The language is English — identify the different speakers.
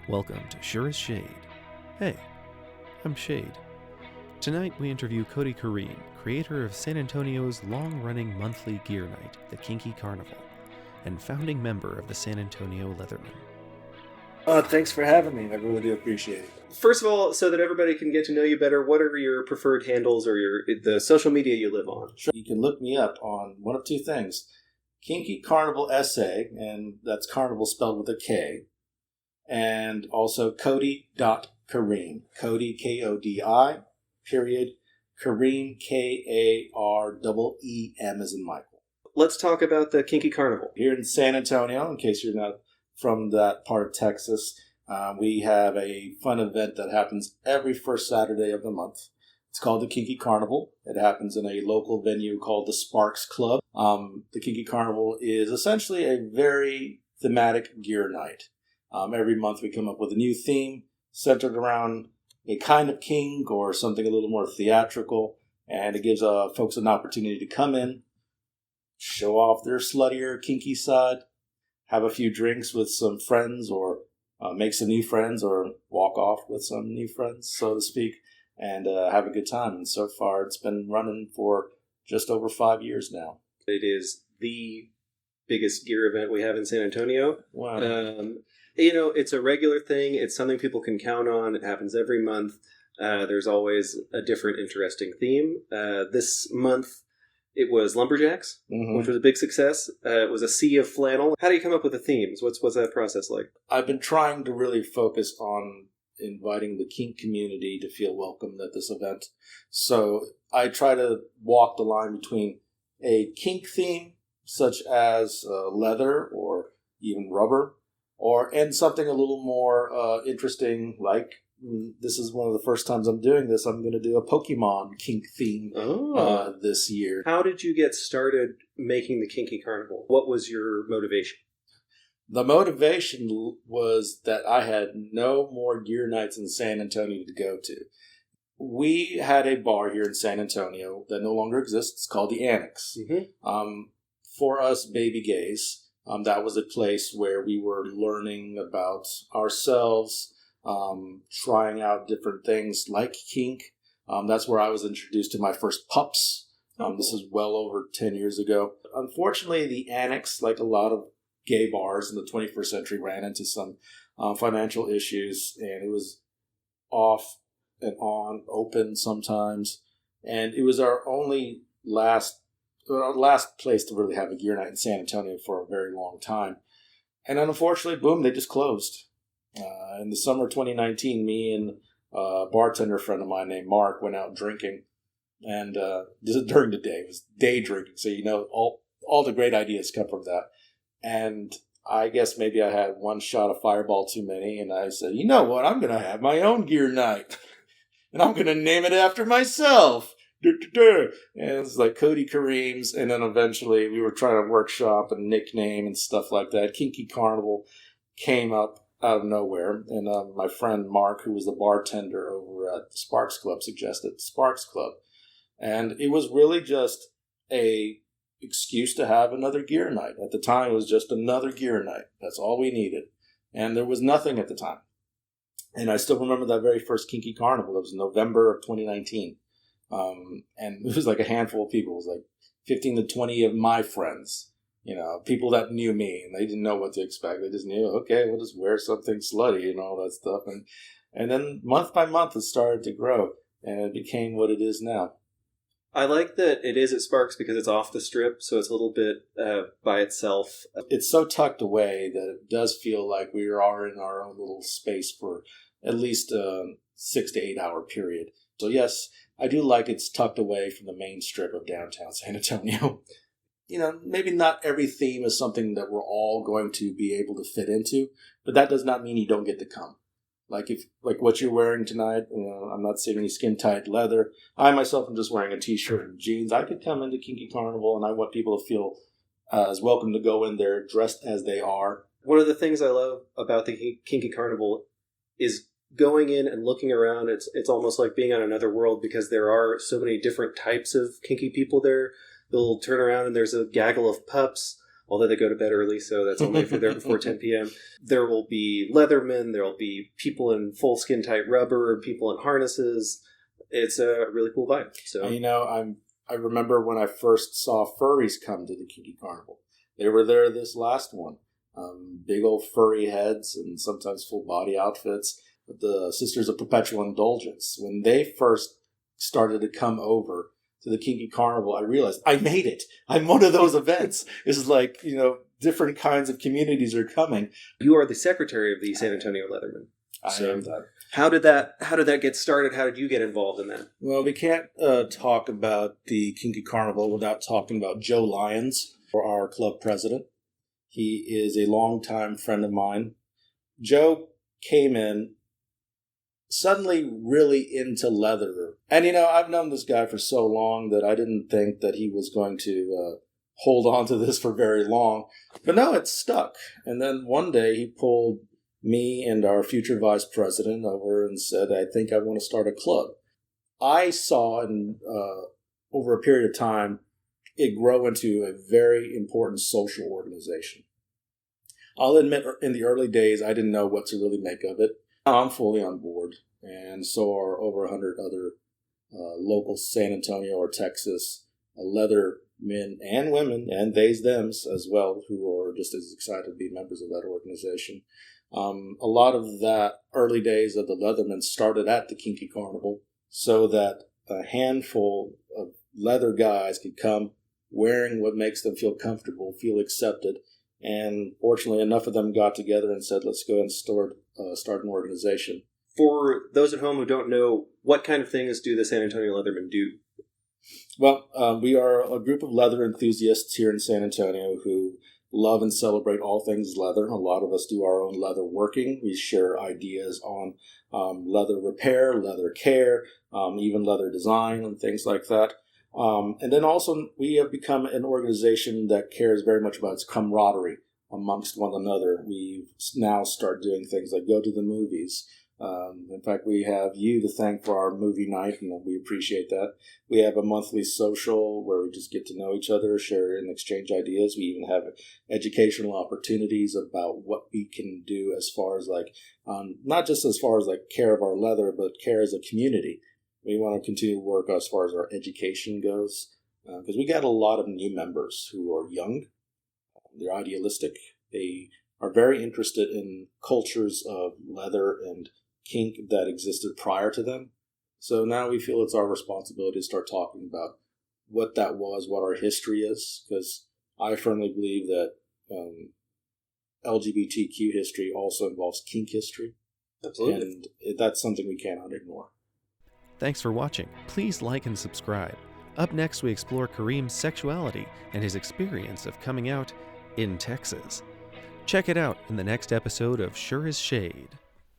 Speaker 1: Welcome to Sure as Shade. Hey, I'm Shade. Tonight we interview Kodi Kareem, creator of San Antonio's long-running monthly gear night, the Kinky Karnival, and founding member of the San Antonio Leathermen.
Speaker 2: Thanks for having me. I really do appreciate it.
Speaker 3: First of all, so that everybody can get to know you better, what are your preferred handles or the social media you live on?
Speaker 2: Sure. You can look me up on one of two things. Kinky Karnival SA, and that's Carnival spelled with a K, and also Kodi.Kareem. Kodi, Kodi, period, Kareem, Kareem as in Michael.
Speaker 3: Let's talk about the Kinky Karnival.
Speaker 2: Here in San Antonio, in case you're not from that part of Texas, we have a fun event that happens every first Saturday of the month. It's called the Kinky Karnival. It happens in a local venue called the Sparks Club. The Kinky Karnival is essentially a very thematic gear night. Every month we come up with a new theme centered around a kind of kink or something a little more theatrical, and it gives folks an opportunity to come in, show off their sluttier, kinky side, have a few drinks with some friends, or make some new friends, or walk off with some new friends, so to speak, and have a good time. And so far, it's been running for just over 5 years now.
Speaker 3: It is the biggest gear event we have in San Antonio.
Speaker 2: Wow.
Speaker 3: It's a regular thing. It's something people can count on. It happens every month. There's always a different interesting theme. This month, it was lumberjacks, which was a big success. It was a sea of flannel. How do you come up with the themes? What's that process like?
Speaker 2: I've been trying to really focus on inviting the kink community to feel welcomed at this event. So I try to walk the line between a kink theme, such as leather or even rubber, and something a little more interesting, like this is one of the first times I'm doing this. I'm going to do a Pokemon kink theme this year.
Speaker 3: How did you get started making the Kinky Karnival? What was your motivation?
Speaker 2: The motivation was that I had no more gear nights in San Antonio to go to. We had a bar here in San Antonio that no longer exists. It's called the Annex. For us baby gays, that was a place where we were learning about ourselves, trying out different things like kink. That's where I was introduced to my first pups. This is well over 10 years ago. Unfortunately, the Annex, like a lot of gay bars in the 21st century, ran into some financial issues, and it was off and on, open sometimes. And it was our only last place to really have a gear night in San Antonio for a very long time. And unfortunately, boom, they just closed. In the summer of 2019, me and a bartender friend of mine named Mark went out drinking. And this is during the day. It was day drinking. So, all the great ideas come from that. And I guess maybe I had one shot of Fireball too many. And I said, you know what? I'm going to have my own gear night. And I'm going to name it after myself. And it's like Kodi Kareem's, and then eventually we were trying to workshop a nickname and stuff like that. Kinky Karnival came up out of nowhere, and my friend Mark, who was the bartender over at Sparks Club, suggested Sparks Club. And it was really just a excuse to have another gear night. At the time, it was just another gear night. That's all we needed. And there was nothing at the time. And I still remember that very first Kinky Karnival. It was November of 2019. And it was like a handful of people. It was like 15 to 20 of my friends, people that knew me, and they didn't know what to expect. They just knew, okay, we'll just wear something slutty and all that stuff. And then month by month, it started to grow, and it became what it is now.
Speaker 3: I like that it is at Sparks because it's off the strip, so it's a little bit by itself.
Speaker 2: It's so tucked away that it does feel like we are in our own little space for at least a 6 to 8 hour period. So yes, I do like it's tucked away from the main strip of downtown San Antonio. Maybe not every theme is something that we're all going to be able to fit into, but that does not mean you don't get to come. Like what you're wearing tonight, I'm not seeing any skin-tight leather. I myself am just wearing a t-shirt and jeans. I could come into Kinky Karnival, and I want people to feel as welcome to go in there dressed as they are.
Speaker 3: One of the things I love about the Kinky Karnival is going in and looking around. It's almost like being on another world because there are so many different types of kinky people there. They'll turn around and there's a gaggle of pups. although they go to bed early, so that's only if they're there before 10 p.m. There will be Leathermen, there will be people in full skin-tight rubber, people in harnesses. It's a really cool vibe. So
Speaker 2: I remember when I first saw furries come to the Kinky Carnival. They were there this last one. Big old furry heads and sometimes full body outfits. The Sisters of Perpetual Indulgence. When they first started to come over to the Kinky Carnival, I realized I made it. I'm one of those events. This is like, different kinds of communities are coming.
Speaker 3: You are the secretary of the San Antonio Leathermen.
Speaker 2: I am that.
Speaker 3: How did that get started? How did you get involved in that?
Speaker 2: Well, we can't talk about the Kinky Carnival without talking about Joe Lyons, our club president. He is a longtime friend of mine. Joe came in suddenly really into leather. And, I've known this guy for so long that I didn't think that he was going to hold on to this for very long. But no, it stuck. And then one day he pulled me and our future vice president over and said, I think I want to start a club. I saw over a period of time it grow into a very important social organization. I'll admit in the early days I didn't know what to really make of it. I'm fully on board, and so are over 100 other local San Antonio or Texas leather men and women, and theys, thems as well, who are just as excited to be members of that organization. A lot of that early days of the Leathermen started at the Kinky Carnival so that a handful of leather guys could come wearing what makes them feel comfortable, feel accepted. And fortunately, enough of them got together and said, let's go and start an organization.
Speaker 3: For those at home who don't know, what kind of things do the San Antonio Leathermen do?
Speaker 2: Well, we are a group of leather enthusiasts here in San Antonio who love and celebrate all things leather. A lot of us do our own leather working. We share ideas on leather repair, leather care, even leather design and things like that. And then also we have become an organization that cares very much about its camaraderie amongst one another. We now start doing things like go to the movies. In fact, we have you to thank for our movie night, and we appreciate that. We have a monthly social where we just get to know each other, share and exchange ideas. We even have educational opportunities about what we can do as far as not just as far as care of our leather, but care as a community. We want to continue to work as far as our education goes, because we got a lot of new members who are young. They're idealistic. They are very interested in cultures of leather and kink that existed prior to them. So now we feel it's our responsibility to start talking about what that was, what our history is, because I firmly believe that LGBTQ history also involves kink history.
Speaker 3: Absolutely.
Speaker 2: And that's something we cannot ignore.
Speaker 1: Thanks for watching. Please like and subscribe. Up next, we explore Kareem's sexuality and his experience of coming out in Texas. Check it out in the next episode of Sure as Shade.